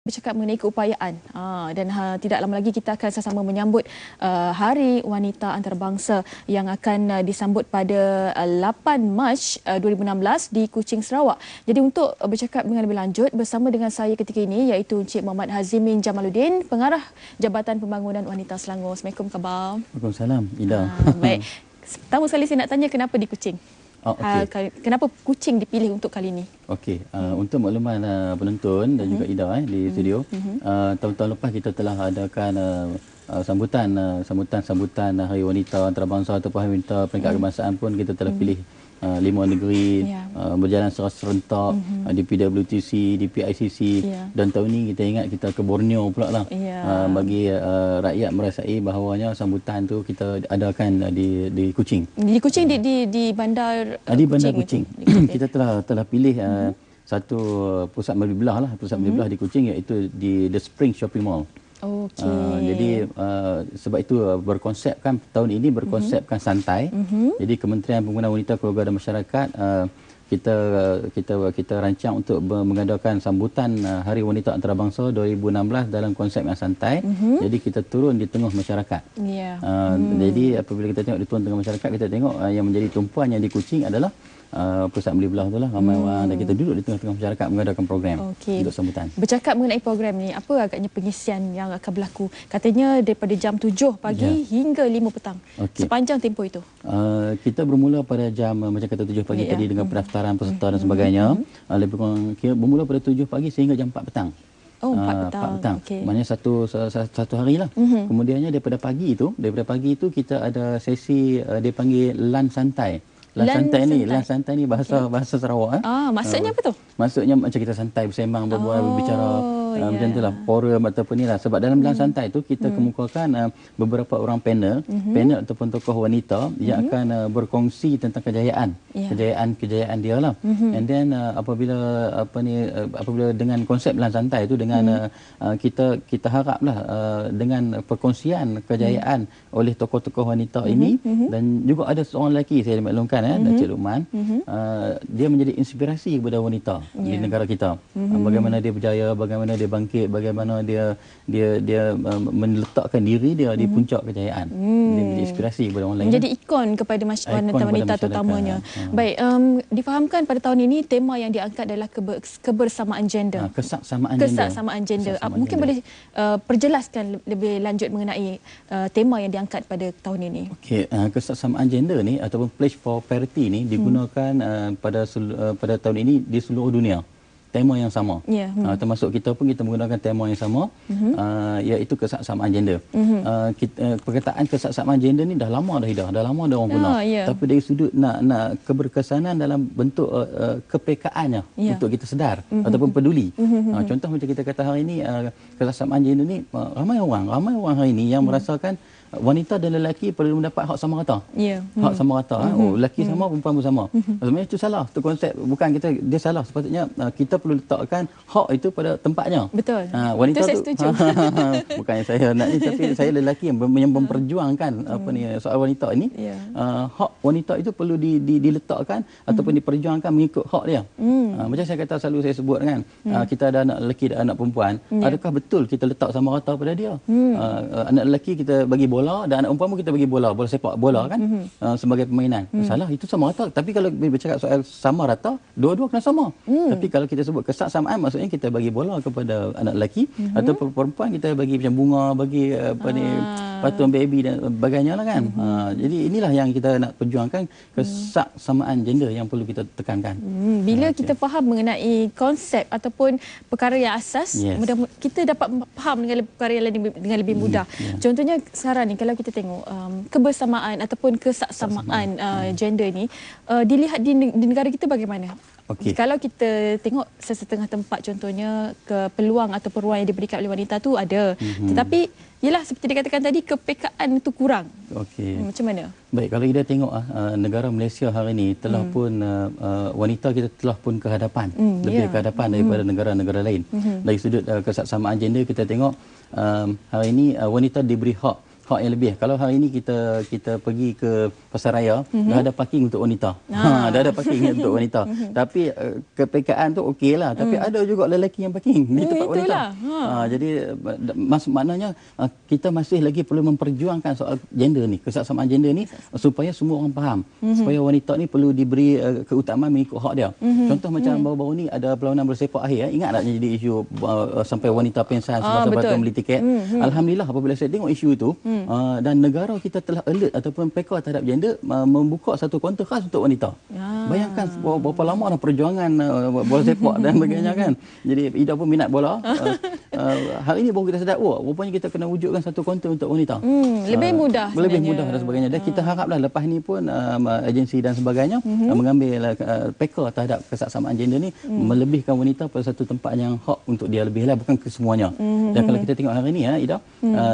Bercakap mengenai keupayaan dan tidak lama lagi kita akan sama-sama menyambut Hari Wanita Antarabangsa yang akan disambut pada 8 Mac 2016 di Kuching, Sarawak. Jadi untuk bercakap dengan lebih lanjut bersama dengan saya ketika ini iaitu Encik Muhammad Hazimin Jamaluddin, Pengarah Jabatan Pembangunan Wanita Selangor. Assalamualaikum khabar. Waalaikumsalam, Ida. Baik. Pertama sekali saya nak tanya kenapa di Kuching? Kenapa Kuching dipilih untuk kali ini? Okey, untuk makluman penonton dan juga Ida di studio, tahun-tahun lepas kita telah adakan sambutan Hari Wanita Antarabangsa atau Hari Wanita peringkat kebangsaan pun kita telah pilih 5 negeri berjalan secara serentak di PWTC, di PICC dan tahun ini kita ingat kita ke Borneo pula lah bagi rakyat merasai bahawanya sambutan tu kita adakan di Kuching. Di Kuching di bandar di bandar Kuching. Kita telah pilih satu pusat beli belah di Kuching iaitu di The Spring Shopping Mall. Jadi sebab itu berkonsepkan tahun ini berkonsepkan santai. Jadi Kementerian Pembangunan Wanita, Keluarga dan Masyarakat kita rancang untuk mengadakan sambutan Hari Wanita Antarabangsa 2016 dalam konsep yang santai. Jadi kita turun di tengah masyarakat. Jadi apabila kita tengok di tengah masyarakat, kita tengok yang menjadi tumpuan yang di Kuching adalah pusat beli belah itulah ramai orang dan kita duduk di tengah-tengah masyarakat mengadakan program untuk sambutan. Bercakap mengenai program ni, apa agaknya pengisian yang akan berlaku? Katanya daripada jam 7 pagi hingga 5 petang. Sepanjang tempoh itu. Kita bermula pada jam macam kata 7 pagi tadi dengan pendaftaran peserta dan sebagainya. Lebih kurang bermula pada 7 pagi sehingga jam 4 petang. 4 petang. Maknanya satu hari lah. Kemudiannya daripada pagi itu kita ada sesi dia panggil lunch santai. Lunch santai ni bahasa Sarawak. Maksudnya apa tu? Maksudnya macam kita santai bersembang, berbicara macam itulah, forum ataupun inilah. Sebab dalam lunch santai tu kita kemukakan beberapa orang panel ataupun tokoh wanita yang akan berkongsi tentang kejayaan dia lah. And then apabila dengan konsep lunch santai tu dengan kita haraplah dengan perkongsian kejayaan oleh tokoh-tokoh wanita ini dan juga ada seorang lelaki saya maklumkan Encik Luqman, dia menjadi inspirasi kepada wanita di negara kita. Bagaimana dia berjaya, bagaimana dia bangkit, bagaimana dia meletakkan diri dia di puncak kejayaan. Dia menjadi inspirasi kepada orang lain. Menjadi ikon kepada wanita terutamanya. Baik, difahamkan pada tahun ini tema yang diangkat adalah kebersamaan gender. Kesamaan gender. Mungkin boleh perjelaskan lebih lanjut mengenai tema yang diangkat pada tahun ini. Okey, kesamaan gender ni ataupun Pledge for Parity ni digunakan pada tahun ini di seluruh dunia. Tema yang sama. Termasuk kita pun kita menggunakan tema yang sama, iaitu kesamaan gender. Perkataan kesamaan gender ni dah lama dah orang guna. Tapi dari sudut nak keberkesanan dalam bentuk kepekaan untuk kita sedar ataupun peduli. Contoh macam kita kata hari ini kesamaan gender ni ramai orang hari ini yang merasakan wanita dan lelaki perlu mendapat hak sama rata. Hak sama rata. Lelaki sama, perempuan pun sama. Sebenarnya itu salah. Itu konsep bukan dia salah. Sepatutnya kita perlu letakkan hak itu pada tempatnya. Betul. Wanita itu saya setuju. Bukannya saya nak ni, tapi saya lelaki yang memperjuangkan soal wanita ini. Hak wanita itu perlu diletakkan ataupun diperjuangkan mengikut hak dia. Macam saya kata selalu saya sebut kan, kita ada anak lelaki dan anak perempuan. Adakah betul kita letak sama rata pada dia? Anak lelaki kita bagi bola dan anak perempuan pun kita bagi bola sepak bola kan, sebagai permainan. Salah, itu sama rata. Tapi kalau bercakap soal sama rata, dua-dua kena sama. Tapi kalau kita sebut kesamaan, maksudnya kita bagi bola kepada anak lelaki atau perempuan kita bagi macam bunga, bagi patung baby dan sebagainya lah kan. Jadi inilah yang kita nak perjuangkan, kesamaan gender yang perlu kita tekankan. Bila kita faham mengenai konsep ataupun perkara yang asas, kita dapat faham dengan perkara yang lain dengan lebih mudah. Contohnya sekarang ni kalau kita tengok kebersamaan ataupun kesamaan gender ni dilihat di negara kita bagaimana? Kalau kita tengok sesetengah tempat, contohnya peluang atau peluang yang diberikan oleh wanita tu ada, tetapi yalah seperti dikatakan tadi, kepekaan itu kurang. Macam mana? Baik, kalau kita tengok negara Malaysia hari ini telah pun wanita kita telah pun ke hadapan, lebih ke hadapan daripada negara-negara lain. Dari sudut kesamaan gender kita tengok hari ini wanita diberi hak hak yang lebih. Kalau hari ini kita pergi ke pasaraya, dah ada parking untuk wanita. Dah ada parking untuk wanita. Tapi kepekaan tu okeylah, tapi ada juga lelaki yang parking di tempat wanita. Jadi maknanya kita masih lagi perlu memperjuangkan soal gender ni, keseksama gender ni, supaya semua orang faham. Supaya wanita ni perlu diberi keutamaan mengikut hak dia. Contoh macam baru-baru ni ada perlawanan bola sepak akhir. Ingat tak jadi isu sampai wanita pensan semasa batu beli tiket. Alhamdulillah apabila saya tengok isu itu dan negara kita telah alert ataupun peka terhadap gender, membuka satu kaunter khas untuk wanita. Bayangkan berapa lama dah perjuangan bola sepak dan sebagainya kan. Jadi Ida pun minat bola. Hari ini baru kita sedar, rupanya kita kena wujudkan satu kaunter untuk wanita. Lebih mudah sebenarnya. Lebih mudah dan sebagainya. Dan kita haraplah lepas ni pun agensi dan sebagainya mengambil peka terhadap keseksamaan gender ni, melebihkan wanita pada satu tempat yang hak untuk dia lebih lah, bukan kesemuanya. Dan kalau kita tengok hari ni Ida,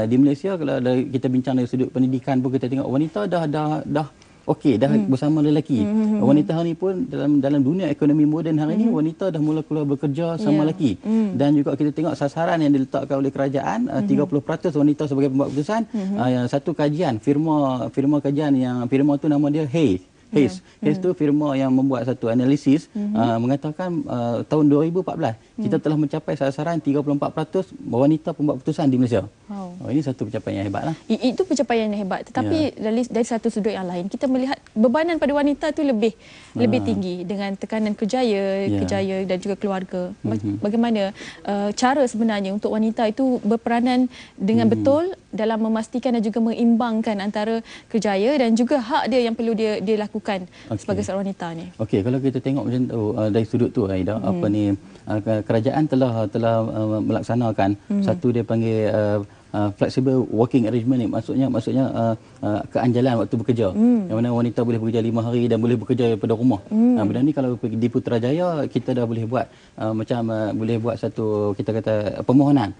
di Malaysia kalau kita bincang dari sudut pendidikan pun kita tengok wanita dah okey, dah bersama lelaki. Wanita hari ni pun dalam dunia ekonomi moden hari ni, wanita dah mula keluar bekerja sama lelaki. Dan juga kita tengok sasaran yang diletakkan oleh kerajaan, 30% wanita sebagai pembuat keputusan. Satu kajian, firma kajian yang firma tu nama dia Hayes tu firma yang membuat satu analisis mengatakan tahun 2014 kita telah mencapai sasaran 34% wanita pembuat keputusan di Malaysia. Ini satu pencapaian yang hebat lah. Itu pencapaian yang hebat. Tetapi dari satu sudut yang lain, kita melihat bebanan pada wanita tu lebih tinggi dengan tekanan kerjaya dan juga keluarga. Bagaimana cara sebenarnya untuk wanita itu berperanan dengan betul dalam memastikan dan juga mengimbangkan antara kerjaya dan juga hak dia yang perlu dia lakukan sebagai seorang wanita ni. Okey, kalau kita tengok macam tu dari sudut tu Aida, kerajaan telah melaksanakan satu dia panggil flexible working arrangement ni, maksudnya keanjalan waktu bekerja. Yang mana wanita boleh bekerja 5 hari dan boleh bekerja daripada rumah. Benda ni kalau pergi di Putrajaya kita dah boleh buat boleh buat satu kita kata permohonan.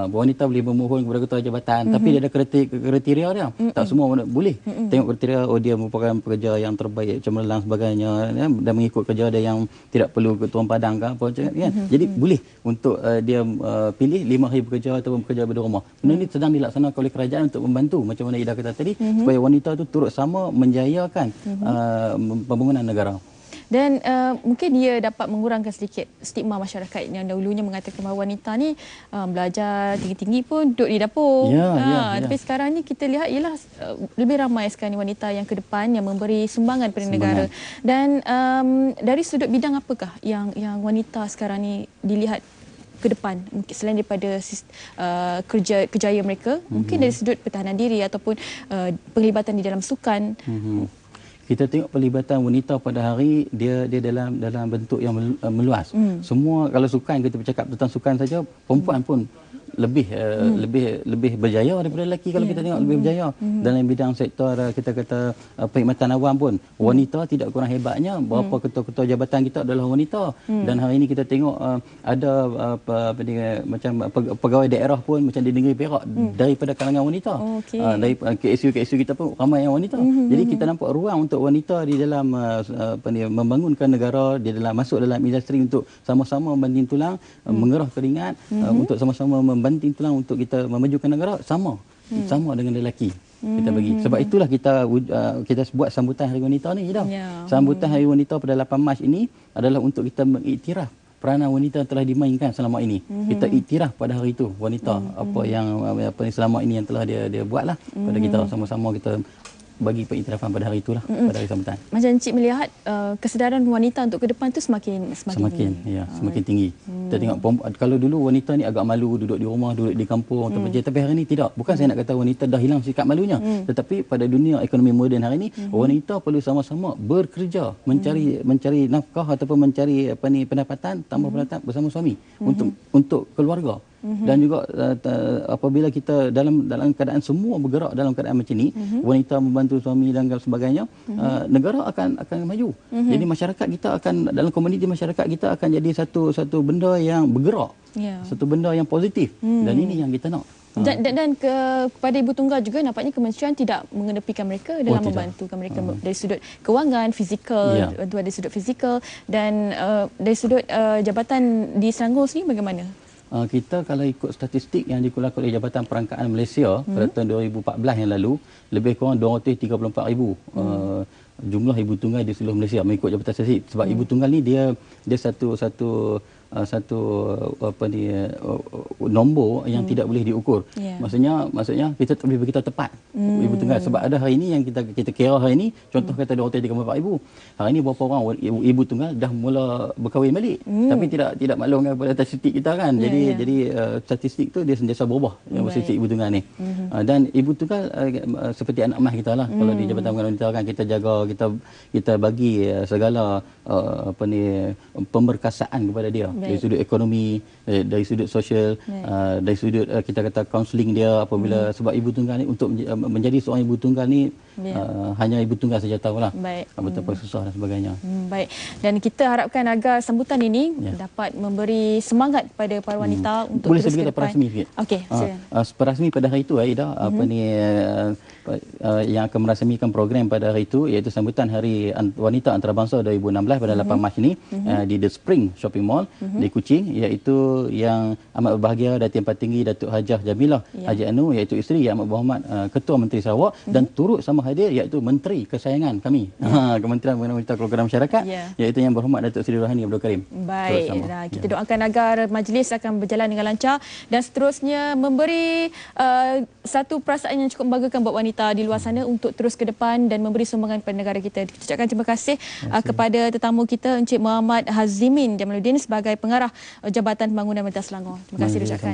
Wanita boleh memohon kepada ketua jabatan, tapi dia ada kriteria dia. Tak semua boleh. Tengok kriteria, dia merupakan pekerja yang terbaik, cemerlang sebagainya, dan mengikut kerja dia yang tidak perlu ketua padang ke apa macam kan. Jadi boleh untuk dia pilih 5 hari bekerja ataupun bekerja daripada rumah. Benda ni sedang dilaksanakan oleh kerajaan untuk membantu, macam mana Ida kata tadi, supaya wanita itu turut sama menjayakan pembangunan negara. Dan mungkin ia dapat mengurangkan sedikit stigma masyarakat yang dahulunya mengatakan bahawa wanita ni belajar tinggi-tinggi pun duduk di dapur. Tapi sekarang ni kita lihat ialah lebih ramai sekarang ni wanita yang ke depan yang memberi sumbangan pada negara. Dan dari sudut bidang apakah yang wanita sekarang ni dilihat ke depan, mungkin selain daripada kerjaya mereka, mungkin dari sudut pertahanan diri ataupun penglibatan di dalam sukan. Kita tengok pelibatan wanita pada hari dia dalam bentuk yang meluas. Semua kalau sukan, kita bercakap tentang sukan saja, perempuan pun lebih berjaya daripada lelaki. Kalau kita tengok lebih berjaya dalam bidang sektor kita kata perkhidmatan awam pun, wanita tidak kurang hebatnya. Berapa ketua-ketua jabatan kita adalah wanita. Dan hari ini kita tengok ada macam pegawai daerah pun macam di negeri Perak daripada kalangan wanita. Dari KSU kita pun ramai yang wanita. Jadi kita nampak ruang untuk wanita di dalam membangunkan negara, di dalam masuk dalam industri untuk sama-sama membanting tulang, mengerah keringat, untuk sama-sama membanting tulang untuk kita memajukan negara, sama dengan lelaki kita bagi. Sebab itulah kita buat sambutan Hari Wanita ni. Sambutan Hari Wanita pada 8 Mac ini adalah untuk kita mengiktiraf peranan wanita yang telah dimainkan selama ini. Kita iktiraf pada hari itu wanita apa yang selama ini yang telah dia buatlah pada kita, sama-sama kita bagi pengiktirafan pada hari itulah, pada hari sambutan. Macam Encik melihat kesedaran wanita untuk ke depan tu semakin tinggi. Kita tengok kalau dulu wanita ni agak malu duduk di rumah, duduk di kampung atau kerja, tapi hari ini tidak. Bukan saya nak kata wanita dah hilang sikap malunya, tetapi pada dunia ekonomi moden hari ini wanita perlu sama-sama bekerja, mencari nafkah ataupun mencari pendapatan, tambah pendapatan bersama suami untuk keluarga. Dan juga apabila kita dalam keadaan semua bergerak dalam keadaan macam ni, wanita membantu suami dan sebagainya, negara akan maju. Jadi masyarakat kita akan, dalam komuniti masyarakat kita akan jadi satu benda yang bergerak, satu benda yang positif. Dan ini yang kita nak. Dan kepada Ibu Tunggal juga nampaknya kementerian tidak mengenepikan mereka dalam membantukan mereka dari sudut kewangan, fizikal, bantuan dari sudut fizikal, dan dari sudut jabatan di Selangor sini bagaimana? kita kalau ikut statistik yang dikeluarkan oleh Jabatan Perangkaan Malaysia pada tahun 2014 yang lalu, lebih kurang 234,000 jumlah ibu tunggal di seluruh Malaysia mengikut Jabatan Statistik. Sebab ibu tunggal ni dia satu nombor yang tidak boleh diukur. Maksudnya kita tak boleh berkita tepat ibu tunggal, sebab ada hari ini yang kita kira hari ini, contoh kata 234,000, hari ini berapa orang ibu tunggal dah mula berkahwin balik, tapi tidak maklum kepada statistik kita kan. Jadi statistik tu dia sentiasa berubah statistik ibu tunggal ni. Dan ibu tunggal seperti anak emas kita lah. Kalau di Jabatan Pengurusan Wanita kan kita jaga, kita bagi segala pemberkasaan kepada dia. Dari sudut ekonomi, dari sudut sosial, dari sudut kita kata kaunseling dia apabila sebab ibu tunggal ni, untuk menjadi seorang ibu tunggal ni hanya ibu tunggal saja tahulah betapa susah dan sebagainya. Baik, dan kita harapkan agar sambutan ini dapat memberi semangat kepada para wanita untuk boleh terus ke depan. depan. Rasmi sikit. Okey, rasmi pada hari itu Aida, yang akan merasmikan program pada hari itu, iaitu sambutan Hari Wanita Antarabangsa 2016 pada 8 Mac ini di The Spring Shopping Mall di Kuching, iaitu yang amat berbahagia Datin Yang Tinggi Datuk Hajah Jamilah Haji Anu, iaitu isteri Yang Amat Berhormat Ketua Menteri Sarawak, dan turut sama hadir iaitu Menteri kesayangan kami, Kementerian Pemberdayaan Wanita Keluarga dan Masyarakat, iaitu Yang Berhormat Datuk Seri Rohani Abdul Karim. Baik, kita doakan agar majlis akan berjalan dengan lancar dan seterusnya memberi satu perasaan yang cukup membanggakan buat wanita di luar sana untuk terus ke depan dan memberi sumbangan kepada negara kita. Kita ucapkan terima kasih kepada tetamu kita, Encik Muhammad Hazimin Jamaluddin sebagai Pengarah Jabatan Pembangunan Wanita Selangor. Terima kasih diucapkan.